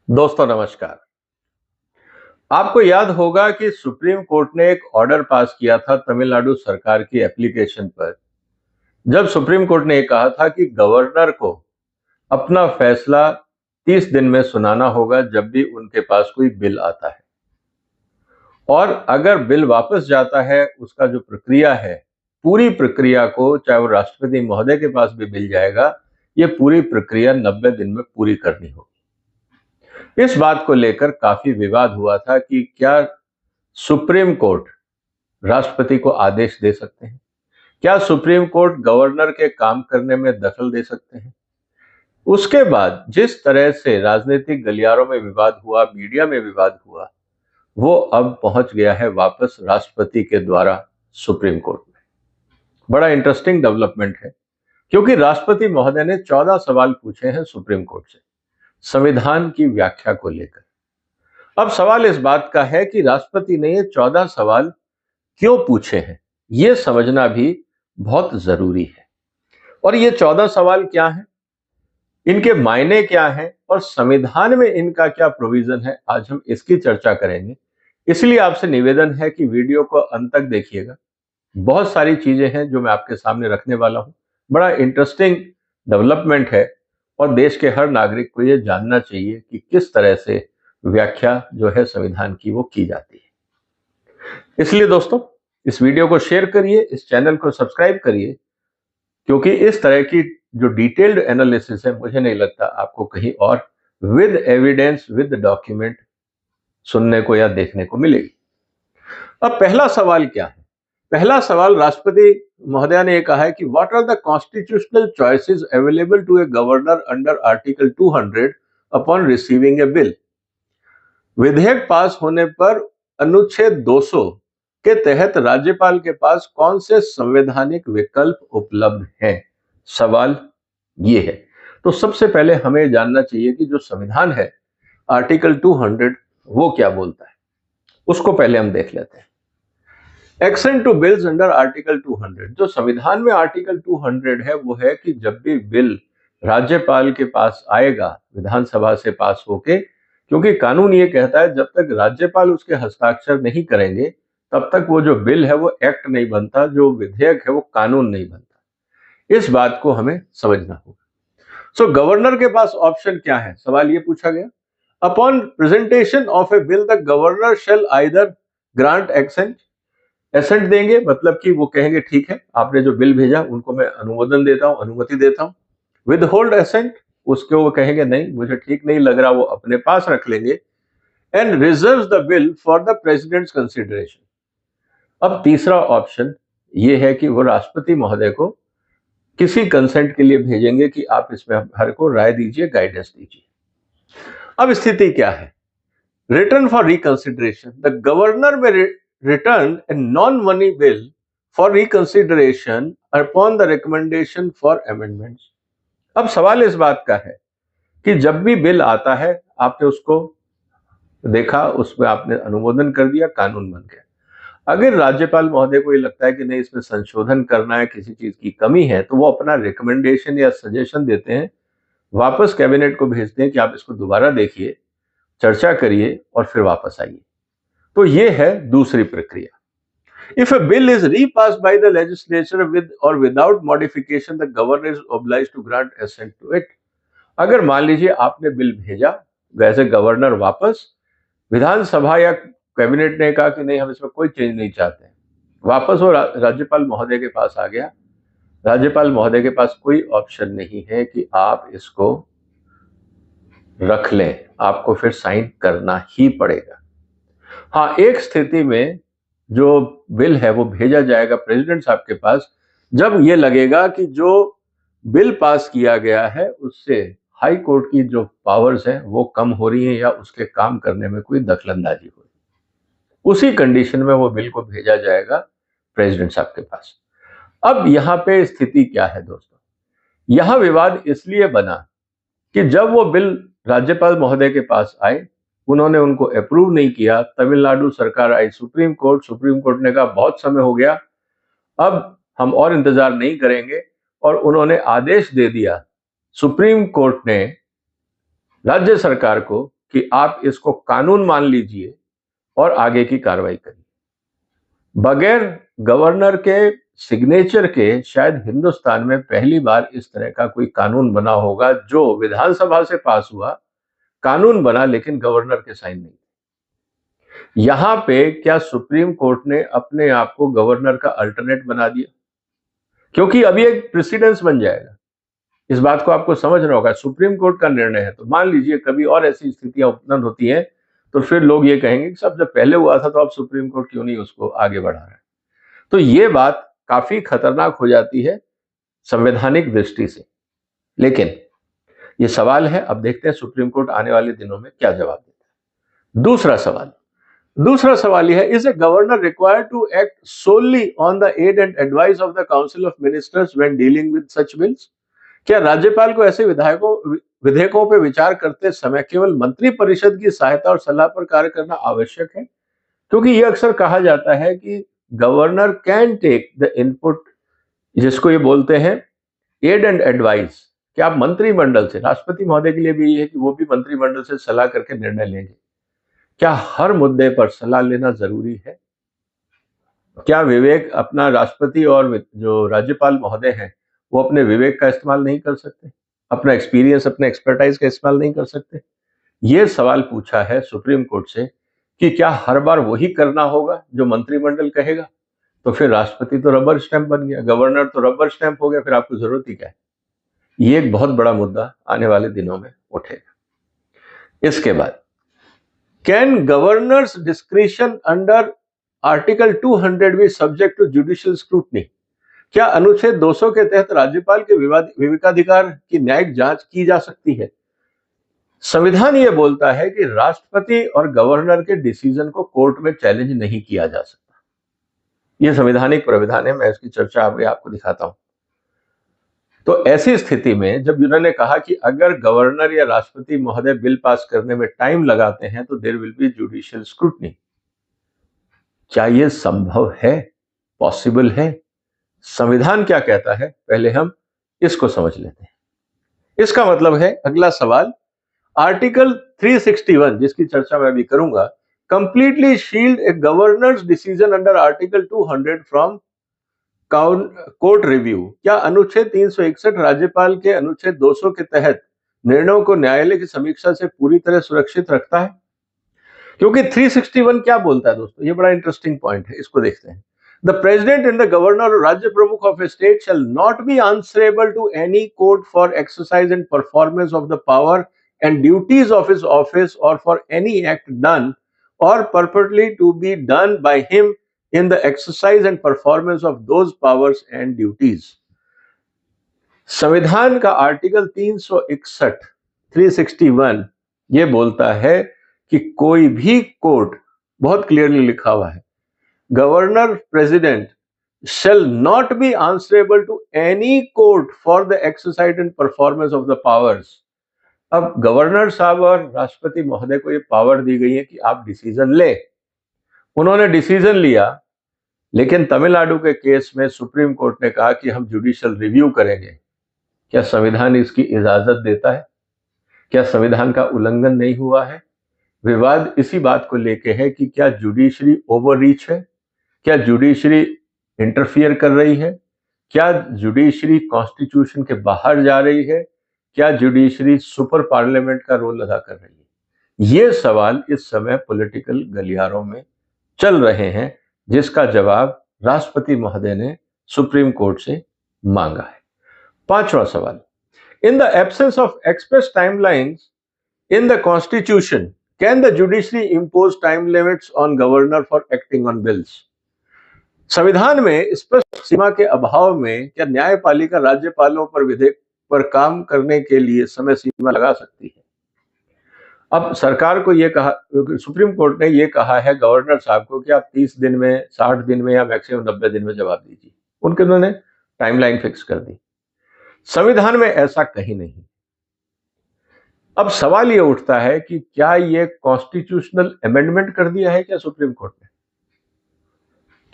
दोस्तों नमस्कार। आपको याद होगा कि सुप्रीम कोर्ट ने एक ऑर्डर पास किया था तमिलनाडु सरकार की एप्लीकेशन पर, जब सुप्रीम कोर्ट ने कहा था कि गवर्नर को अपना फैसला 30 दिन में सुनाना होगा जब भी उनके पास कोई बिल आता है। और अगर बिल वापस जाता है, उसका जो प्रक्रिया है, पूरी प्रक्रिया को, चाहे वो राष्ट्रपति महोदय के पास भी बिल जाएगा, ये पूरी प्रक्रिया 90 दिन में पूरी करनी होगी। इस बात को लेकर काफी विवाद हुआ था कि क्या सुप्रीम कोर्ट राष्ट्रपति को आदेश दे सकते हैं? क्या सुप्रीम कोर्ट गवर्नर के काम करने में दखल दे सकते हैं? उसके बाद जिस तरह से राजनीतिक गलियारों में विवाद हुआ, मीडिया में विवाद हुआ, वो अब पहुंच गया है वापस राष्ट्रपति के द्वारा सुप्रीम कोर्ट में। बड़ा इंटरेस्टिंग डेवलपमेंट है, क्योंकि राष्ट्रपति महोदय ने 14 सवाल पूछे हैं सुप्रीम कोर्ट से संविधान की व्याख्या को लेकर। अब सवाल इस बात का है कि राष्ट्रपति ने ये 14 सवाल क्यों पूछे हैं, ये समझना भी बहुत जरूरी है। और ये 14 सवाल क्या हैं, इनके मायने क्या हैं और संविधान में इनका क्या प्रोविजन है, आज हम इसकी चर्चा करेंगे। इसलिए आपसे निवेदन है कि वीडियो को अंत तक देखिएगा। बहुत सारी चीजें हैं जो मैं आपके सामने रखने वाला हूं। बड़ा इंटरेस्टिंग डेवलपमेंट है और देश के हर नागरिक को यह जानना चाहिए कि किस तरह से व्याख्या जो है संविधान की वो की जाती है। इसलिए दोस्तों, इस वीडियो को शेयर करिए, इस चैनल को सब्सक्राइब करिए, क्योंकि इस तरह की जो डिटेल्ड एनालिसिस है, मुझे नहीं लगता आपको कहीं और विद एविडेंस, विद डॉक्यूमेंट सुनने को या देखने को मिलेगी। अब पहला सवाल क्या है? पहला सवाल राष्ट्रपति महोदया ने कहा है कि what are the constitutional choices available to a governor under article 200 upon receiving a bill. विधेयक पास होने पर अनुच्छेद 200 के तहत राज्यपाल के पास कौन से संवैधानिक विकल्प उपलब्ध हैं? सवाल ये है। तो सबसे पहले हमें जानना चाहिए कि जो संविधान है, आर्टिकल 200, वो क्या बोलता है, उसको पहले हम देख लेते हैं। Action to bills under article 200, जो संविधान में आर्टिकल 200 है, वो है कि जब भी बिल राज्यपाल के पास आएगा विधानसभा से पास होके, क्योंकि कानून ये कहता है जब तक राज्यपाल उसके हस्ताक्षर नहीं करेंगे तब तक वो जो बिल है वो एक्ट नहीं बनता, जो विधेयक है वो कानून नहीं बनता। इस बात को हमें समझना होगा। सो गवर्नर के पास ऑप्शन क्या है, सवाल ये पूछा गया। Upon presentation of a bill the governor shall either grant assent, assent देंगे मतलब कि वो कहेंगे ठीक है, आपने जो बिल भेजा उनको मैं अनुमोदन देता हूं, अनुमति देता हूं। विद होल्ड एसेंट, उसको वो कहेंगे नहीं, मुझे ठीक नहीं लग रहा, वो अपने पास रख लेंगे। And reserve the bill for the president's consideration. अब तीसरा ऑप्शन ये है कि वो राष्ट्रपति महोदय को किसी कंसेंट के लिए भेजेंगे कि आप इसमें हर को राय दीजिए, गाइडेंस दीजिए। अब स्थिति क्या है? Return for reconsideration, the governor may return a non money bill for reconsideration upon the recommendation for amendments. अब सवाल इस बात का है कि जब भी बिल आता है, आपने उसको देखा, उसमें आपने अनुमोदन कर दिया, कानून बन गया। अगर राज्यपाल महोदय को ये लगता है कि नहीं, इसमें संशोधन करना है, किसी चीज की कमी है, तो वो अपना रिकमेंडेशन या सजेशन देते हैं, वापस कैबिनेट को भेजते हैं कि आप इसको दोबारा देखिए, चर्चा करिए और फिर वापस आइए। तो ये है दूसरी प्रक्रिया। If a bill is repassed by the legislature with or without modification, the governor is obliged to grant assent to it. अगर मान लीजिए आपने बिल भेजा वैसे गवर्नर वापस, विधानसभा या कैबिनेट ने कहा कि नहीं, हम इसमें कोई चेंज नहीं चाहते हैं, वापस वो राज्यपाल महोदय के पास आ गया। राज्यपाल महोदय के पास कोई ऑप्शन नहीं है कि आप इसको रख लें, आपको फिर साइन करना ही पड़ेगा। हाँ, एक स्थिति में जो बिल है वो भेजा जाएगा प्रेसिडेंट साहब के पास, जब ये लगेगा कि जो बिल पास किया गया है उससे हाई कोर्ट की जो पावर्स हैं वो कम हो रही हैं या उसके काम करने में कोई दखलंदाजी हो रही है, उसी कंडीशन में वो बिल को भेजा जाएगा प्रेसिडेंट साहब के पास। अब यहाँ पे स्थिति क्या है दोस्तों? यहां विवाद इसलिए बना कि जब वो बिल राज्यपाल महोदय के पास आए, उन्होंने उनको अप्रूव नहीं किया। तमिलनाडु सरकार आई सुप्रीम कोर्ट, सुप्रीम कोर्ट ने कहा बहुत समय हो गया, अब हम और इंतजार नहीं करेंगे, और उन्होंने आदेश दे दिया, सुप्रीम कोर्ट ने राज्य सरकार को, कि आप इसको कानून मान लीजिए और आगे की कार्रवाई करिए। बगैर गवर्नर के सिग्नेचर के शायद हिंदुस्तान में पहली बार इस तरह का कोई कानून बना होगा जो विधानसभा से पास हुआ, कानून बना लेकिन गवर्नर के साइन नहीं। यहां पे क्या सुप्रीम कोर्ट ने अपने आप को गवर्नर का अल्टरनेट बना दिया? क्योंकि अभी एक प्रेसिडेंस बन जाएगा। इस बात को आपको समझना होगा। सुप्रीम कोर्ट का निर्णय है, तो मान लीजिए कभी और ऐसी स्थितियां उत्पन्न होती हैं तो फिर लोग ये कहेंगे कि सब जब पहले हुआ था तो अब सुप्रीम कोर्ट क्यों नहीं उसको आगे बढ़ा रहा है। तो ये बात काफी खतरनाक हो जाती है संवैधानिक दृष्टि से। लेकिन ये सवाल है, अब देखते हैं सुप्रीम कोर्ट आने वाले दिनों में क्या जवाब देता है। दूसरा सवाल यह है, is a governor required to act solely on the aid and advice of the council of ministers when dealing with such bills? क्या राज्यपाल को ऐसे विधेयकों पर विचार करते समय केवल मंत्री परिषद की सहायता और सलाह पर कार्य करना आवश्यक है? क्योंकि यह अक्सर कहा जाता है कि governor can take the input, जिसको ये बोलते हैं एड एंड एडवाइस, कि आप मंत्रिमंडल से, राष्ट्रपति महोदय के लिए भी ये है कि वो भी मंत्रिमंडल से सलाह करके निर्णय लेंगे। क्या हर मुद्दे पर सलाह लेना जरूरी है? क्या विवेक अपना राष्ट्रपति और जो राज्यपाल महोदय हैं वो अपने विवेक का इस्तेमाल नहीं कर सकते? अपना एक्सपीरियंस, अपने एक्सपर्टाइज का इस्तेमाल नहीं कर सकते? ये सवाल पूछा है सुप्रीम कोर्ट से कि क्या हर बार वही करना होगा जो मंत्रिमंडल कहेगा? तो फिर राष्ट्रपति तो रबर स्टैंप बन गया, गवर्नर तो रबर स्टैंप हो गया, फिर आपको जरूरत ही क्या है? ये एक बहुत बड़ा मुद्दा आने वाले दिनों में उठेगा। इसके बाद, can governor's discretion under article 200 be subject to judicial scrutiny? क्या अनुच्छेद 200 के तहत राज्यपाल के विवेकाधिकार की न्यायिक जांच की जा सकती है? संविधान यह बोलता है कि राष्ट्रपति और गवर्नर के डिसीजन को कोर्ट में चैलेंज नहीं किया जा सकता। यह संवैधानिक प्राविधान है, मैं इसकी चर्चा आपको दिखाता हूं। तो ऐसी स्थिति में जब उन्होंने कहा कि अगर गवर्नर या राष्ट्रपति महोदय बिल पास करने में टाइम लगाते हैं तो there will be judicial scrutiny, क्या यह संभव है, पॉसिबल है? संविधान क्या कहता है, पहले हम इसको समझ लेते हैं। इसका मतलब है, अगला सवाल, आर्टिकल 361 जिसकी चर्चा मैं भी करूंगा, completely shield A governors decision under article 200 from court review. क्या अनुच्छेद 361 राज्यपाल के अनुच्छेद 200 के तहत निर्णयों को न्यायालय की समीक्षा से पूरी तरह सुरक्षित रखता है? क्योंकि 361 क्या बोलता है दोस्तों, ये बड़ा इंटरेस्टिंग पॉइंट है, इसको देखते हैं। The president and the governor or Rajya Pramukh of a state shall not be answerable to any court for exercise and performance of the power and duties of his office or for any act done or purportedly to be done by him in the exercise and performance of those powers and duties. संविधान का article 361 ये बोलता है कि कोई भी court, बहुत clearly लिखा हुआ है, governor president shall not be answerable to any court for the exercise and performance of the powers. अब गवर्नर साहब और राष्ट्रपति महोदय को ये पावर दी गई है कि आप डिसीजन ले। उन्होंने डिसीजन लिया, लेकिन तमिलनाडु के केस में सुप्रीम कोर्ट ने कहा कि हम जुडिशियल रिव्यू करेंगे। क्या संविधान इसकी इजाजत देता है? क्या संविधान का उल्लंघन नहीं हुआ है? विवाद इसी बात को लेके है कि क्या जुडिशरी ओवररीच है, क्या जुडिशरी इंटरफियर कर रही है, क्या जुडिशरी कॉन्स्टिट्यूशन के बाहर जा रही है, क्या जुडिशरी सुपर पार्लियामेंट का रोल अदा कर रही है? ये सवाल इस समय पॉलिटिकल गलियारों में चल रहे हैं, जिसका जवाब राष्ट्रपति महोदय ने सुप्रीम कोर्ट से मांगा है। पांचवा सवाल, in the absence of express timelines in the constitution can the judiciary impose time limits on governor for acting on bills? संविधान में स्पष्ट सीमा के अभाव में क्या न्यायपालिका राज्यपालों पर विधेयक पर काम करने के लिए समय सीमा लगा सकती है? अब सरकार को यह कहा, सुप्रीम कोर्ट ने यह कहा है गवर्नर साहब को कि आप 30 दिन में, 60 दिन में या मैक्सिमम 90 दिन में जवाब दीजिए। उन्होंने टाइमलाइन फिक्स कर दी। संविधान में ऐसा कहीं नहीं। अब सवाल यह उठता है कि क्या यह कॉन्स्टिट्यूशनल अमेंडमेंट कर दिया है क्या सुप्रीम कोर्ट ने?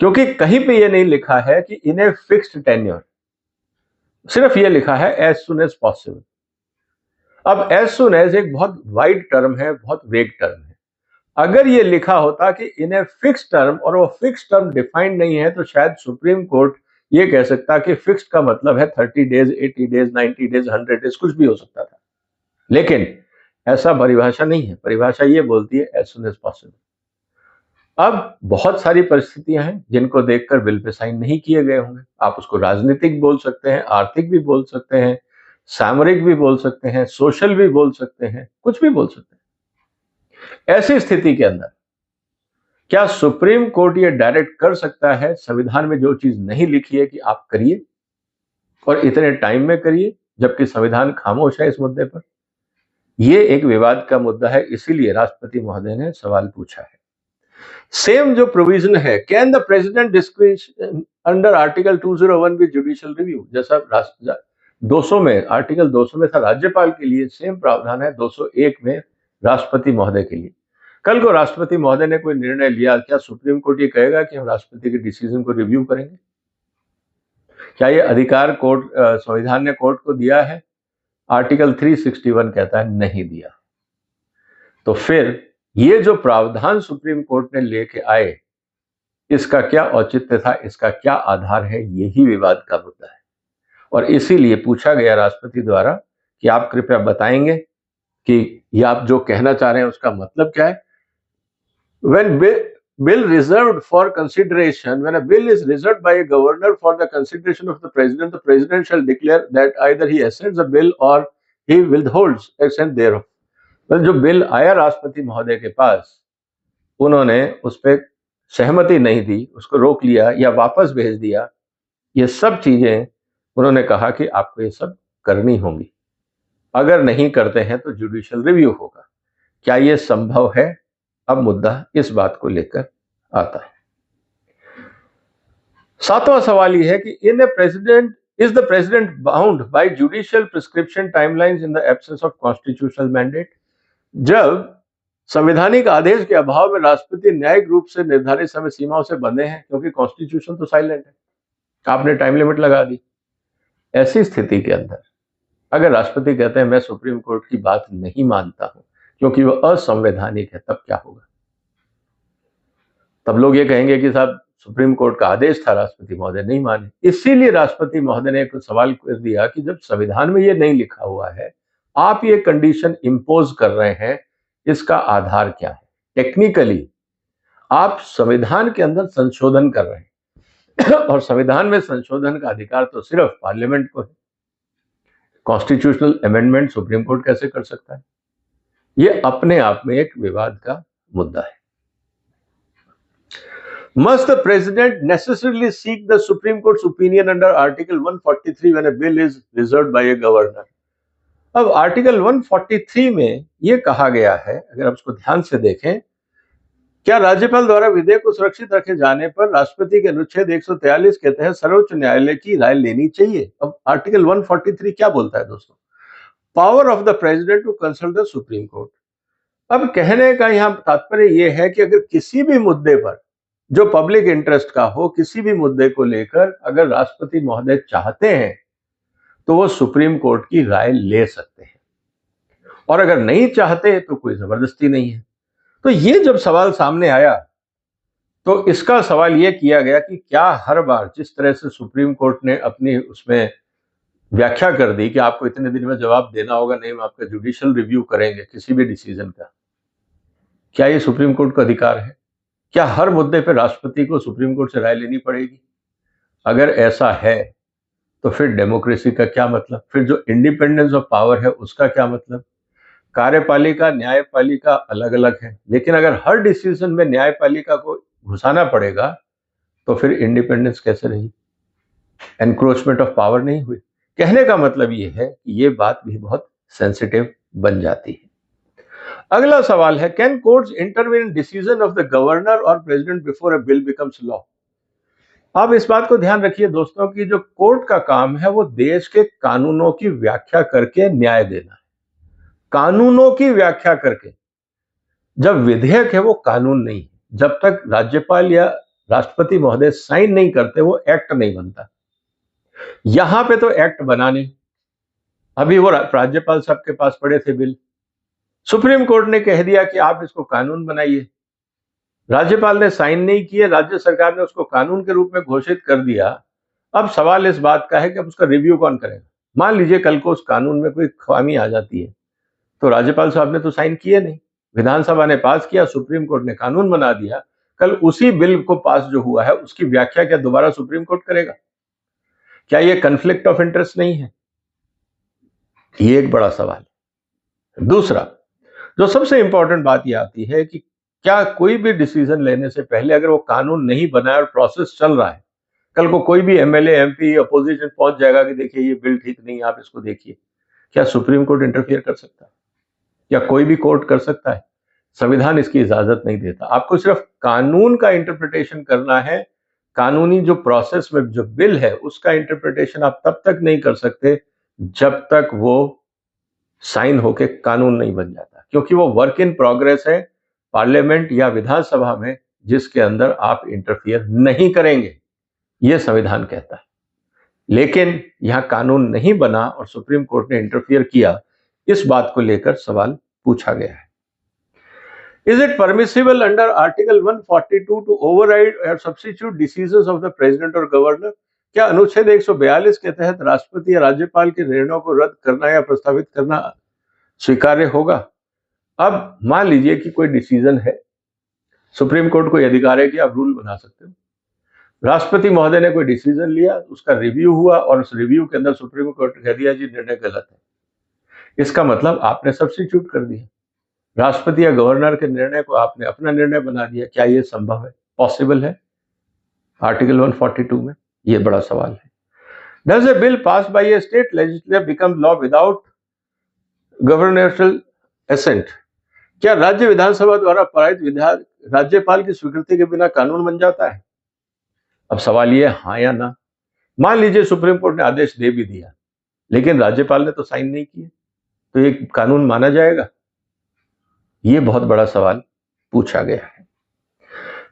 क्योंकि कहीं पे यह नहीं लिखा है कि इन ए फिक्स्ड टेन्योर, सिर्फ यह लिखा है एज सुन एज पॉसिबल। अब एज सुन एज एक बहुत वाइड टर्म है, बहुत वेग टर्म है। अगर ये लिखा होता कि इन ए फिक्स टर्म और वो फिक्स टर्म डिफाइंड नहीं है, तो शायद सुप्रीम कोर्ट ये कह सकता कि फिक्स का मतलब है 30 डेज, 80 डेज, 90 डेज, 100 डेज, कुछ भी हो सकता था। लेकिन ऐसा परिभाषा नहीं है। परिभाषा ये बोलती है एज सुन एज पॉसिबल। अब बहुत सारी परिस्थितियां हैं जिनको देखकर बिल पे साइन नहीं किए गए होंगे। आप उसको राजनीतिक बोल सकते हैं, आर्थिक भी बोल सकते हैं, सामरिक भी बोल सकते हैं, सोशल भी बोल सकते हैं, कुछ भी बोल सकते हैं। ऐसी स्थिति के अंदर क्या सुप्रीम कोर्ट ये डायरेक्ट कर सकता है संविधान में जो चीज नहीं लिखी है कि आप करिए, और इतने टाइम में करिए, जबकि संविधान खामोश है इस मुद्दे पर? ये एक विवाद का मुद्दा है, इसीलिए राष्ट्रपति महोदय ने सवाल पूछा है। सेम जो प्रोविजन है, can the president discretion under article 201 भी जुडिशियल रिव्यू, जैसा 200 में, आर्टिकल 200 में था राज्यपाल के लिए, सेम प्रावधान है 201 में राष्ट्रपति महोदय के लिए। कल को राष्ट्रपति महोदय ने कोई निर्णय लिया, क्या सुप्रीम कोर्ट ये कहेगा कि हम राष्ट्रपति के डिसीजन को रिव्यू करेंगे? क्या ये अधिकार कोर्ट, संविधान ने कोर्ट को दिया है? आर्टिकल 361 कहता है नहीं दिया। तो फिर ये जो प्रावधान सुप्रीम कोर्ट ने लेके आए, इसका क्या औचित्य था, इसका क्या आधार है, यही विवाद का मुद्दा है। और इसीलिए पूछा गया राष्ट्रपति द्वारा कि आप कृपया बताएंगे कि ये आप जो कहना चाह रहे हैं उसका मतलब क्या है। When bill reserved for consideration, when a bill is reserved by a governor for the consideration of the president shall declare that either he assents the bill or he withholds assent thereof. जो bill आया राष्ट्रपति महोदय के पास, उन्होंने उस पर सहमति नहीं दी, उसको रोक लिया या वापस भेज दिया, ये सब चीजें उन्होंने कहा कि आपको ये सब करनी होंगी, अगर नहीं करते हैं तो जुडिशियल रिव्यू होगा। क्या ये संभव है? अब मुद्दा इस बात को लेकर आता है। सातवां सवाल यह है कि is the president bound by judicial prescription timelines in the absence of constitutional mandate? जब संवैधानिक आदेश के अभाव में राष्ट्रपति न्यायिक रूप से निर्धारित समय सीमाओं से बंधे हैं, क्योंकि कॉन्स्टिट्यूशन तो साइलेंट है, आपने टाइम लिमिट लगा दी। ऐसी स्थिति के अंदर अगर राष्ट्रपति कहते हैं मैं सुप्रीम कोर्ट की बात नहीं मानता हूं क्योंकि वो असंवैधानिक है, तब क्या होगा? तब लोग ये कहेंगे कि साहब सुप्रीम कोर्ट का आदेश था, राष्ट्रपति महोदय नहीं माने। इसीलिए राष्ट्रपति महोदय ने एक सवाल कर दिया कि जब संविधान में ये नहीं लिखा हुआ है, आप ये कंडीशन इंपोज कर रहे हैं, इसका आधार क्या है? टेक्निकली आप संविधान के अंदर संशोधन कर रहे हैं और संविधान में संशोधन का अधिकार तो सिर्फ पार्लियामेंट को है। कॉन्स्टिट्यूशनल अमेंडमेंट सुप्रीम कोर्ट कैसे कर सकता है? ये अपने आप में एक विवाद का मुद्दा है। Must the president necessarily seek the Supreme Court's opinion under Article 143 when a bill is reserved by a governor? अब आर्टिकल 143 में यह कहा गया है, अगर आप उसको ध्यान से देखें, क्या राज्यपाल द्वारा विधेयक को सुरक्षित रखे जाने पर राष्ट्रपति के अनुच्छेद 143 के तहत सर्वोच्च न्यायालय की राय लेनी चाहिए। अब आर्टिकल 143 क्या बोलता है दोस्तों? Power of the president to consult the Supreme Court. अब कहने का यहां तात्पर्य यह है कि अगर किसी भी मुद्दे पर जो पब्लिक इंटरेस्ट का हो, किसी भी मुद्दे को लेकर अगर राष्ट्रपति महोदय चाहते हैं तो वो सुप्रीम कोर्ट की राय ले सकते हैं, और अगर नहीं चाहते तो कोई जबरदस्ती नहीं है। तो ये जब सवाल सामने आया तो इसका सवाल यह किया गया कि क्या हर बार जिस तरह से सुप्रीम कोर्ट ने अपनी उसमें व्याख्या कर दी कि आपको इतने दिन में जवाब देना होगा, नहीं हम आपका जुडिशियल रिव्यू करेंगे किसी भी डिसीजन का, क्या ये सुप्रीम कोर्ट का अधिकार है? क्या हर मुद्दे पर राष्ट्रपति को सुप्रीम कोर्ट से राय लेनी पड़ेगी? अगर ऐसा है तो फिर डेमोक्रेसी का क्या मतलब? फिर जो इंडिपेंडेंस ऑफ पावर है उसका क्या मतलब? कार्यपालिका न्यायपालिका अलग अलग है, लेकिन अगर हर डिसीजन में न्यायपालिका को घुसाना पड़ेगा तो फिर इंडिपेंडेंस कैसे रही? एनक्रोचमेंट ऑफ पावर नहीं हुई? कहने का मतलब ये है कि ये बात भी बहुत सेंसिटिव बन जाती है। अगला सवाल है, can courts intervene in decision of the governor और president before a bill becomes law? अब इस बात को ध्यान रखिए दोस्तों कि जो कोर्ट का काम है वो देश के कानूनों की व्याख्या करके न्याय देना है। कानूनों की व्याख्या करके। जब विधेयक है वो कानून नहीं है, जब तक राज्यपाल या राष्ट्रपति महोदय साइन नहीं करते वो एक्ट नहीं बनता। यहां पे तो एक्ट बना नहीं, अभी वो राज्यपाल साहब के पास पड़े थे बिल, सुप्रीम कोर्ट ने कह दिया कि आप इसको कानून बनाइए। राज्यपाल ने साइन नहीं किए, राज्य सरकार ने उसको कानून के रूप में घोषित कर दिया। अब सवाल इस बात का है कि अब उसका रिव्यू कौन करेगा। मान लीजिए कल को उस कानून में कोई खामी आ जाती है, तो राज्यपाल साहब ने तो साइन किए नहीं, विधानसभा ने पास किया, सुप्रीम कोर्ट ने कानून बना दिया। कल उसी बिल को पास जो हुआ है उसकी व्याख्या क्या दोबारा सुप्रीम कोर्ट करेगा? क्या ये कन्फ्लिक्ट ऑफ इंटरेस्ट नहीं है? ये एक बड़ा सवाल है। दूसरा, जो सबसे इंपॉर्टेंट बात यह आती है कि क्या कोई भी डिसीजन लेने से पहले अगर वो कानून नहीं बना है और प्रोसेस चल रहा है, कल को कोई भी एमएलए एमपी अपोजिशन पहुंच जाएगा कि देखिए ये बिल ठीक नहीं है, आप इसको देखिए, क्या सुप्रीम कोर्ट इंटरफियर कर सकता है? या कोई भी कोर्ट कर सकता है? संविधान इसकी इजाजत नहीं देता। आपको सिर्फ कानून का इंटरप्रिटेशन करना है। कानूनी जो प्रोसेस में जो बिल है उसका इंटरप्रिटेशन आप तब तक नहीं कर सकते जब तक वो साइन होके कानून नहीं बन जाता, क्योंकि वो वर्क इन प्रोग्रेस है पार्लियामेंट या विधानसभा में, जिसके अंदर आप इंटरफियर नहीं करेंगे, ये संविधान कहता है। लेकिन यहां कानून नहीं बना और सुप्रीम कोर्ट ने इंटरफियर किया, इस बात को लेकर सवाल पूछा गया है। Is it permissible under Article 142 to override or substitute decisions of the President or Governor? क्या अनुच्छेद 142 के तहत राष्ट्रपति या राज्यपाल के निर्णयों को रद्द करना या प्रस्तावित करना स्वीकार्य होगा? अब मान लीजिए कि कोई डिसीजन है, सुप्रीम कोर्ट को अधिकार है कि आप रूल बना सकते हो। राष्ट्रपति महोदय ने कोई डिसीजन लिया, उसका रिव्यू हुआ और उस रिव्यू के अंदर सुप्रीम कोर्ट ने कह दिया जी निर्णय गलत है। इसका मतलब आपने सब्स्टिट्यूट कर दिया, राष्ट्रपति या गवर्नर के निर्णय को आपने अपना निर्णय बना दिया। क्या यह संभव है, पॉसिबल है आर्टिकल 142 में? यह बड़ा सवाल है। Does a bill passed by a state legislature become law without governmental assent? क्या राज्य विधानसभा द्वारा पारित विधायक राज्यपाल की स्वीकृति के बिना कानून बन जाता है? अब सवाल ये हाँ या ना। मान लीजिए सुप्रीम कोर्ट ने आदेश दे भी दिया, लेकिन राज्यपाल ने तो साइन नहीं किए, तो ये कानून माना जाएगा? ये बहुत बड़ा सवाल पूछा गया है।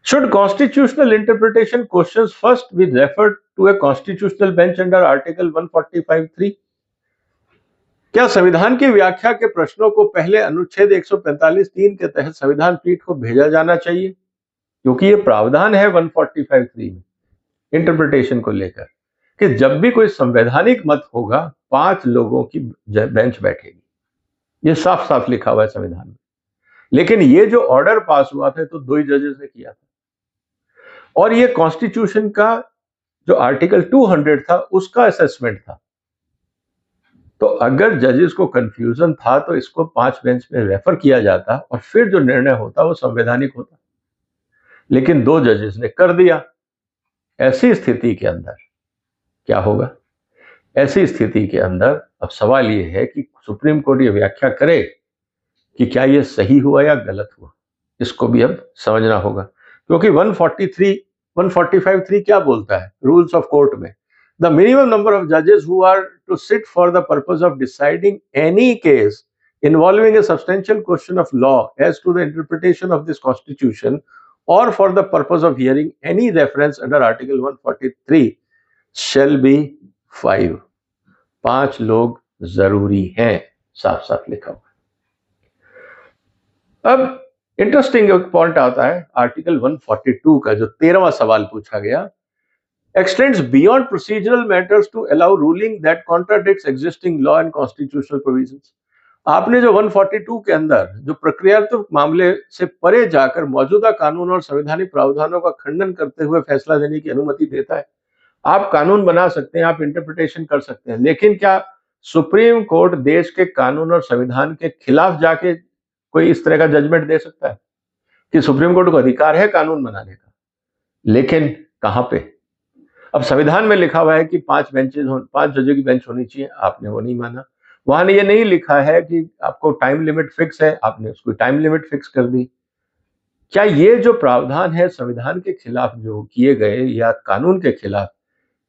Should constitutional interpretation questions first be referred to a constitutional bench under Article 145(3)? क्या संविधान की व्याख्या के प्रश्नों को पहले अनुच्छेद 145(3) के तहत संविधान पीठ को भेजा जाना चाहिए? क्योंकि ये प्रावधान है 145(3) में इंटरप्रिटेशन को लेकर कि जब भी कोई संवैधानिक मत होगा 5 लोगों की बेंच बैठेगी। ये साफ साफ लिखा हुआ है संविधान में। लेकिन ये जो ऑर्डर पास हुआ था तो 2 ही जजेस ने किया था, और ये कॉन्स्टिट्यूशन का जो आर्टिकल 200 था उसका असेसमेंट था। तो अगर जजेस को कंफ्यूजन था तो इसको 5 बेंच में रेफर किया जाता और फिर जो निर्णय होता वो संवैधानिक होता, लेकिन 2 जजेस ने कर दिया। ऐसी स्थिति के अंदर क्या होगा? ऐसी स्थिति के अंदर अब सवाल ये है कि सुप्रीम कोर्ट ये व्याख्या करे कि क्या ये सही हुआ या गलत हुआ। इसको भी अब समझना होगा, क्योंकि 145(3) क्या बोलता है रूल्स ऑफ कोर्ट में? द मिनिमम नंबर ऑफ जजेस who are to sit for the purpose of deciding any case involving a substantial question of law as to the interpretation of this constitution or for the purpose of hearing any reference under article 143 shall be 5. 5 लोग जरूरी हैं, साफ साफ लिखा हुआ। अब interesting एक point आता है आर्टिकल 142 का, जो 13वां सवाल पूछा गया, extends beyond procedural matters to allow ruling that contradicts existing law and constitutional provisions. आपने जो 142 के अंदर जो प्रक्रियात्मक मामले से परे जाकर मौजूदा कानून और संवैधानिक प्रावधानों का खंडन करते हुए फैसला देने की अनुमति देता है। आप कानून बना सकते हैं, आप इंटरप्रिटेशन कर सकते हैं, लेकिन क्या सुप्रीम कोर्ट देश के कानून और संविधान के खिलाफ जाके कोई इस तरह का जजमेंट दे सकता है? कि सुप्रीम कोर्ट को अधिकार है कानून बनाने का, लेकिन कहां पे? अब संविधान में लिखा हुआ है कि 5 जजों की बेंच होनी चाहिए, आपने वो नहीं माना। वहां ये नहीं लिखा है कि आपको टाइम लिमिट फिक्स है, आपने उसको टाइम लिमिट फिक्स कर दी। क्या ये जो प्रावधान है संविधान के खिलाफ जो किए गए या कानून के खिलाफ,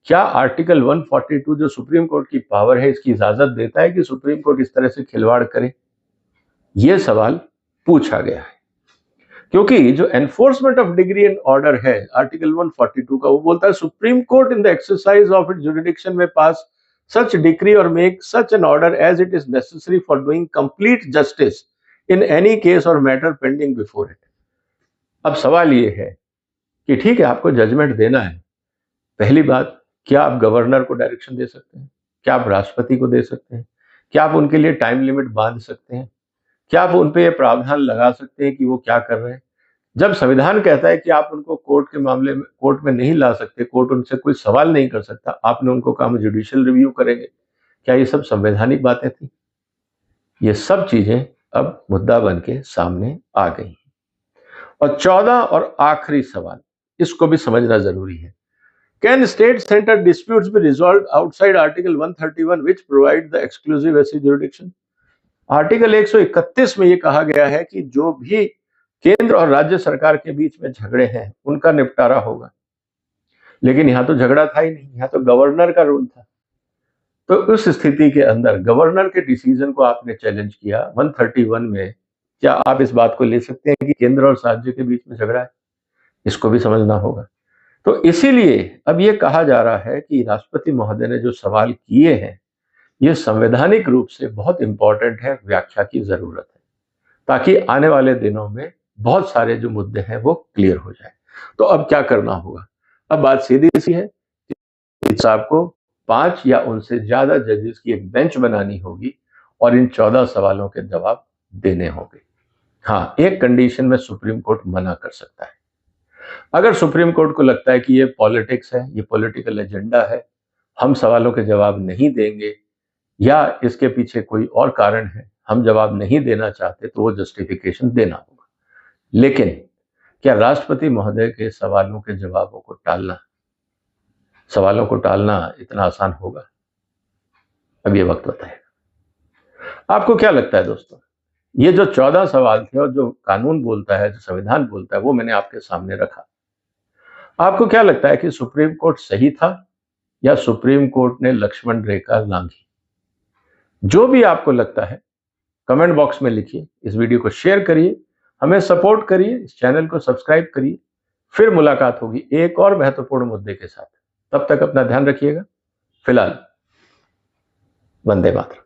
क्या आर्टिकल 142 जो सुप्रीम कोर्ट की पावर है इसकी इजाजत देता है कि सुप्रीम कोर्ट इस तरह से खिलवाड़ करे? यह सवाल पूछा गया है, क्योंकि जो enforcement of degree and order है आर्टिकल 142 का, वो बोलता है supreme court in the exercise of its jurisdiction में पास such decree or make such an order as it is necessary for doing complete justice in any case or matter pending before it. अब सवाल ये है कि ठीक है, आपको judgement देना है। पहली बात, क्या आप गवर्नर को डायरेक्शन दे सकते हैं? क्या आप राष्ट्रपति को दे सकते हैं? क्या आप उनके लिए टाइम लिमिट बांध सकते हैं? क्या आप उन पे ये प्रावधान लगा सकते हैं कि वो क्या कर रहे हैं? जब संविधान कहता है कि आप उनको कोर्ट के मामले में कोर्ट में नहीं ला सकते, कोर्ट उनसे कोई सवाल नहीं कर सकता, आपने उनको कहा हम जुडिशियल रिव्यू करेंगे, क्या ये सब संवैधानिक बातें थी? ये सब चीजें अब मुद्दा बन के सामने आ गई। और 14 और आखिरी सवाल, इसको भी समझना जरूरी है। Can state centre disputes be resolved outside article 131 which provide the exclusive AC jurisdiction? Article 131 में ये कहा गया है कि जो भी केंद्र और राज्य सरकार के बीच में झगड़े हैं उनका निपटारा होगा। लेकिन यहां तो झगड़ा था ही नहीं, यहां तो गवर्नर का रूल था। तो उस स्थिति के अंदर गवर्नर के डिसीजन को आपने चैलेंज किया 131 में, क्या आप इस बात को ले सकते हैं कि केंद्र और राज्य के बीच में झगड़ा है? इसको भी समझना होगा। तो इसीलिए अब ये कहा जा रहा है कि राष्ट्रपति महोदय ने जो सवाल किए हैं ये संवैधानिक रूप से बहुत इंपॉर्टेंट है, व्याख्या की जरूरत है, ताकि आने वाले दिनों में बहुत सारे जो मुद्दे हैं वो क्लियर हो जाए। तो अब क्या करना होगा? अब बात सीधी सी है कि साहब को 5 या उनसे ज्यादा जजेस की एक बेंच बनानी होगी और इन 14 सवालों के जवाब देने होंगे। हाँ, एक कंडीशन में सुप्रीम कोर्ट मना कर सकता है। अगर सुप्रीम कोर्ट को लगता है कि ये पॉलिटिक्स है, ये पॉलिटिकल एजेंडा है, हम सवालों के जवाब नहीं देंगे या इसके पीछे कोई और कारण है, हम जवाब नहीं देना चाहते, तो वो जस्टिफिकेशन देना होगा। लेकिन क्या राष्ट्रपति महोदय के सवालों के जवाबों को टालना, सवालों को टालना इतना आसान होगा? अब ये वक्त बताएगा। आपको क्या लगता है दोस्तों? ये जो 14 सवाल थे और जो कानून बोलता है, जो संविधान बोलता है, वो मैंने आपके सामने रखा। आपको क्या लगता है कि सुप्रीम कोर्ट सही था या सुप्रीम कोर्ट ने लक्ष्मण रेखा लांघी? जो भी आपको लगता है कमेंट बॉक्स में लिखिए, इस वीडियो को शेयर करिए, हमें सपोर्ट करिए, इस चैनल को सब्सक्राइब करिए। फिर मुलाकात होगी एक और महत्वपूर्ण मुद्दे के साथ। तब तक अपना ध्यान रखिएगा। फिलहाल वंदे मातरम।